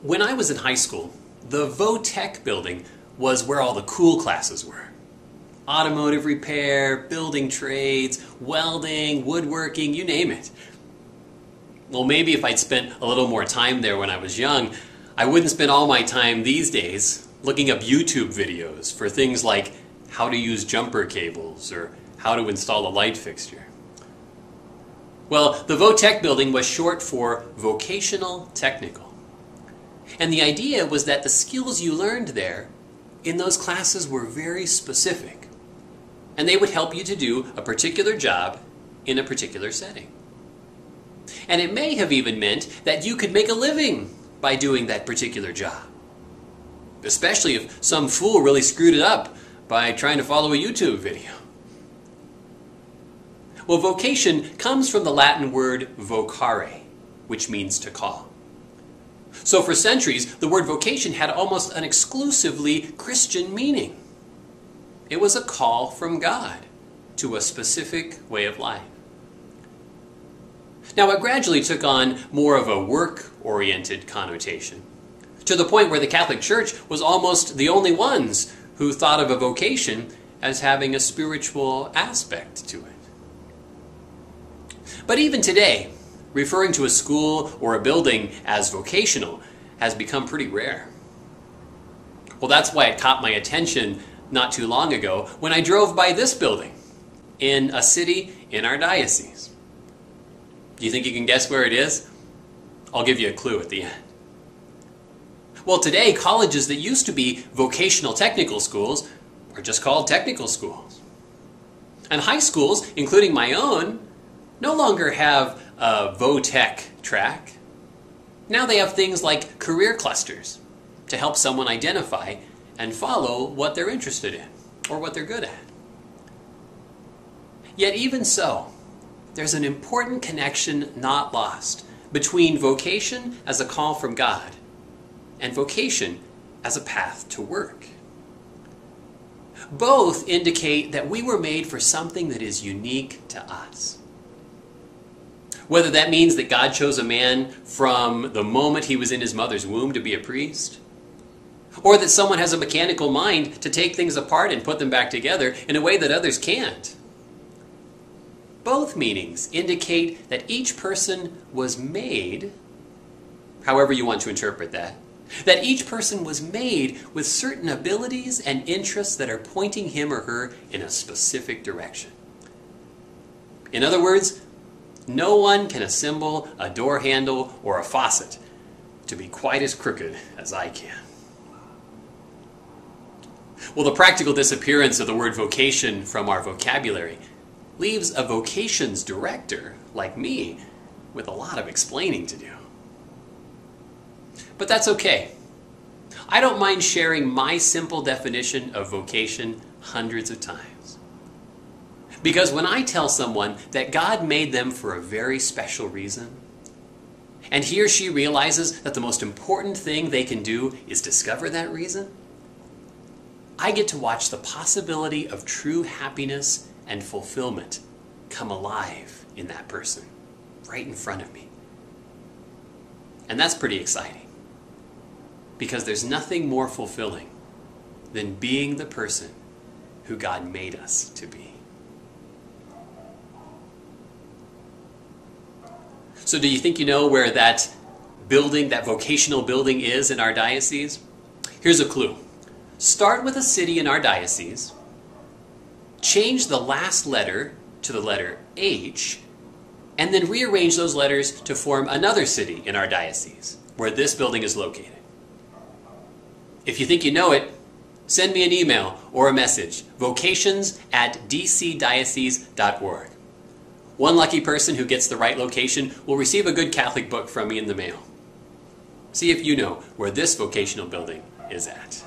When I was in high school, the Vo-Tech building was where all the cool classes were. Automotive repair, building trades, welding, woodworking, you name it. Well, maybe if I'd spent a little more time there when I was young, I wouldn't spend all my time these days looking up YouTube videos for things like how to use jumper cables or how to install a light fixture. Well, the Vo-Tech building was short for Vocational Technical. And the idea was that the skills you learned there in those classes were very specific. And they would help you to do a particular job in a particular setting. And it may have even meant that you could make a living by doing that particular job. Especially if some fool really screwed it up by trying to follow a YouTube video. Well, vocation comes from the Latin word vocare, which means to call. So for centuries, the word vocation had almost an exclusively Christian meaning. It was a call from God to a specific way of life. Now, it gradually took on more of a work-oriented connotation, to the point where the Catholic Church was almost the only ones who thought of a vocation as having a spiritual aspect to it. But even today, referring to a school or a building as vocational has become pretty rare. Well, that's why it caught my attention not too long ago when I drove by this building in a city in our diocese. Do you think you can guess where it is? I'll give you a clue at the end. Well, today, colleges that used to be vocational technical schools are just called technical schools. And high schools, including my own, no longer have a Vo-Tech track. Now they have things like career clusters to help someone identify and follow what they're interested in or what they're good at. Yet even so, there's an important connection not lost between vocation as a call from God and vocation as a path to work. Both indicate that we were made for something that is unique to us. Whether that means that God chose a man from the moment he was in his mother's womb to be a priest, or that someone has a mechanical mind to take things apart and put them back together in a way that others can't. Both meanings indicate that each person was made, however you want to interpret that each person was made with certain abilities and interests that are pointing him or her in a specific direction. In other words, no one can assemble a door handle or a faucet to be quite as crooked as I can. Well, the practical disappearance of the word vocation from our vocabulary leaves a vocations director like me with a lot of explaining to do. But that's okay. I don't mind sharing my simple definition of vocation hundreds of times. Because when I tell someone that God made them for a very special reason, and he or she realizes that the most important thing they can do is discover that reason, I get to watch the possibility of true happiness and fulfillment come alive in that person, right in front of me. And that's pretty exciting. Because there's nothing more fulfilling than being the person who God made us to be. So do you think you know where that building, that vocational building is in our diocese? Here's a clue. Start with a city in our diocese, change the last letter to the letter H, and then rearrange those letters to form another city in our diocese, where this building is located. If you think you know it, send me an email or a message, vocations@dcdiocese.org. One lucky person who gets the right location will receive a good Catholic book from me in the mail. See if you know where this vocational building is at.